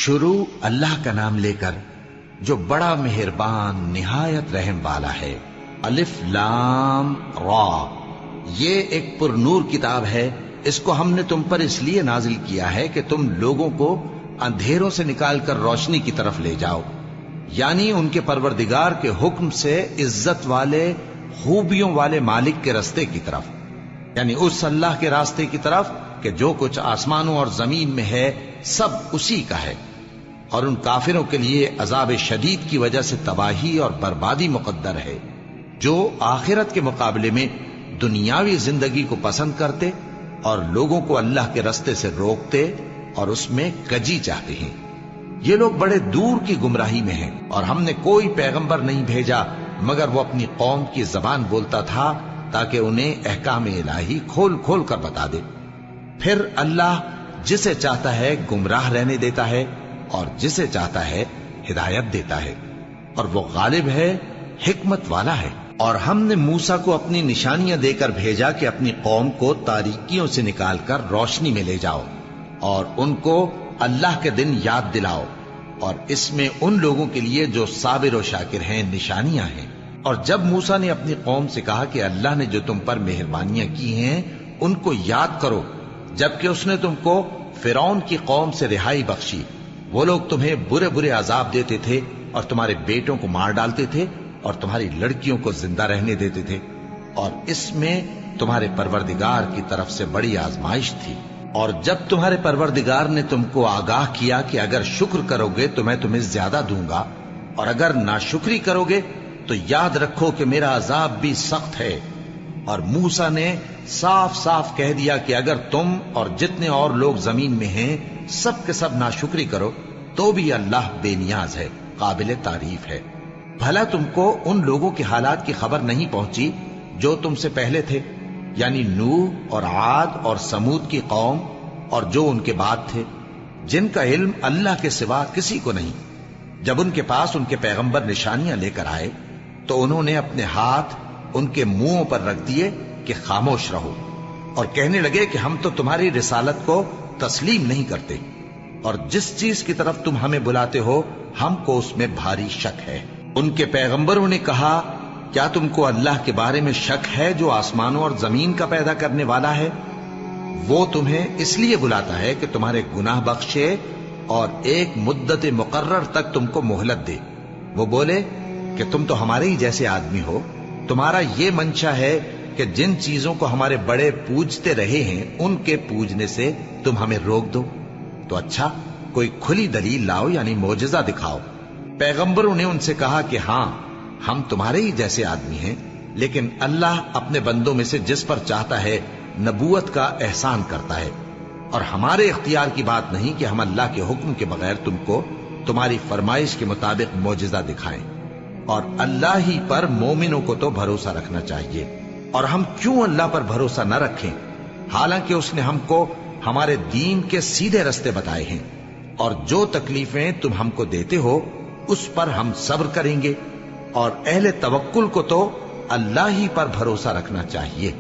شروع اللہ کا نام لے کر جو بڑا مہربان نہایت رحم والا ہے۔ الف لام را، یہ ایک پر نور کتاب ہے، اس کو ہم نے تم پر اس لیے نازل کیا ہے کہ تم لوگوں کو اندھیروں سے نکال کر روشنی کی طرف لے جاؤ، یعنی ان کے پروردگار کے حکم سے عزت والے خوبیوں والے مالک کے راستے کی طرف، یعنی اس اللہ کے راستے کی طرف کہ جو کچھ آسمانوں اور زمین میں ہے سب اسی کا ہے، اور ان کافروں کے لیے عذاب شدید کی وجہ سے تباہی اور بربادی مقدر ہے، جو آخرت کے مقابلے میں دنیاوی زندگی کو پسند کرتے اور لوگوں کو اللہ کے راستے سے روکتے اور اس میں کجی چاہتے ہیں۔ یہ لوگ بڑے دور کی گمراہی میں ہیں، اور ہم نے کوئی پیغمبر نہیں بھیجا مگر وہ اپنی قوم کی زبان بولتا تھا تاکہ انہیں احکام الہی کھول کھول کر بتا دے۔ پھر اللہ جسے چاہتا ہے گمراہ رہنے دیتا ہے اور جسے چاہتا ہے ہدایت دیتا ہے، اور وہ غالب ہے، حکمت والا ہے۔ اور ہم نے موسیٰ کو اپنی نشانیاں دے کر بھیجا کہ اپنی قوم کو تاریکیوں سے نکال کر روشنی میں لے جاؤ اور ان کو اللہ کے دن یاد دلاؤ، اور اس میں ان لوگوں کے لیے جو صابر و شاکر ہیں نشانیاں ہیں۔ اور جب موسیٰ نے اپنی قوم سے کہا کہ اللہ نے جو تم پر مہربانیاں کی ہیں ان کو یاد کرو، جبکہ اس نے تم کو فرعون کی قوم سے رہائی بخشی، وہ لوگ تمہیں برے برے عذاب دیتے تھے اور تمہارے بیٹوں کو مار ڈالتے تھے اور تمہاری لڑکیوں کو زندہ رہنے دیتے تھے، اور اس میں تمہارے پروردگار کی طرف سے بڑی آزمائش تھی۔ اور جب تمہارے پروردگار نے تم کو آگاہ کیا کہ اگر شکر کرو گے تو میں تمہیں زیادہ دوں گا، اور اگر ناشکری کرو گے تو یاد رکھو کہ میرا عذاب بھی سخت ہے۔ اور موسیٰ نے صاف صاف کہہ دیا کہ اگر تم اور جتنے اور لوگ زمین میں ہیں سب کے سب ناشکری کرو تو بھی اللہ بے نیاز ہے، قابل تعریف ہے۔ بھلا تم کو ان لوگوں کے حالات کی خبر نہیں پہنچی جو تم سے پہلے تھے، یعنی نوح اور عاد اور سمود کی قوم اور جو ان کے بعد تھے، جن کا علم اللہ کے سوا کسی کو نہیں۔ جب ان کے پاس ان کے پیغمبر نشانیاں لے کر آئے تو انہوں نے اپنے ہاتھ ان کے منہوں پر رکھ دیے کہ خاموش رہو، اور کہنے لگے کہ ہم تو تمہاری رسالت کو تسلیم نہیں کرتے، اور جس چیز کی طرف تم ہمیں بلاتے ہو ہم کو اس میں بھاری شک ہے۔ ان کے پیغمبروں نے کہا، کیا تم کو اللہ کے بارے میں شک ہے جو آسمانوں اور زمین کا پیدا کرنے والا ہے؟ وہ تمہیں اس لیے بلاتا ہے کہ تمہارے گناہ بخشے اور ایک مدت مقرر تک تم کو مہلت دے۔ وہ بولے کہ تم تو ہمارے ہی جیسے آدمی ہو، تمہارا یہ منشا ہے کہ جن چیزوں کو ہمارے بڑے پوجتے رہے ہیں ان کے پوجنے سے تم ہمیں روک دو، تو اچھا کوئی کھلی دلیل لاؤ، یعنی معجزہ دکھاؤ۔ پیغمبروں نے ان سے کہا کہ ہاں ہم تمہارے ہی جیسے آدمی ہیں، لیکن اللہ اپنے بندوں میں سے جس پر چاہتا ہے نبوت کا احسان کرتا ہے، اور ہمارے اختیار کی بات نہیں کہ ہم اللہ کے حکم کے بغیر تم کو تمہاری فرمائش کے مطابق معجزہ دکھائیں، اور اللہ ہی پر مومنوں کو تو بھروسہ رکھنا چاہیے۔ اور ہم کیوں اللہ پر بھروسہ نہ رکھیں حالانکہ اس نے ہم کو ہمارے دین کے سیدھے رستے بتائے ہیں، اور جو تکلیفیں تم ہم کو دیتے ہو اس پر ہم صبر کریں گے، اور اہل توکل کو تو اللہ ہی پر بھروسہ رکھنا چاہیے۔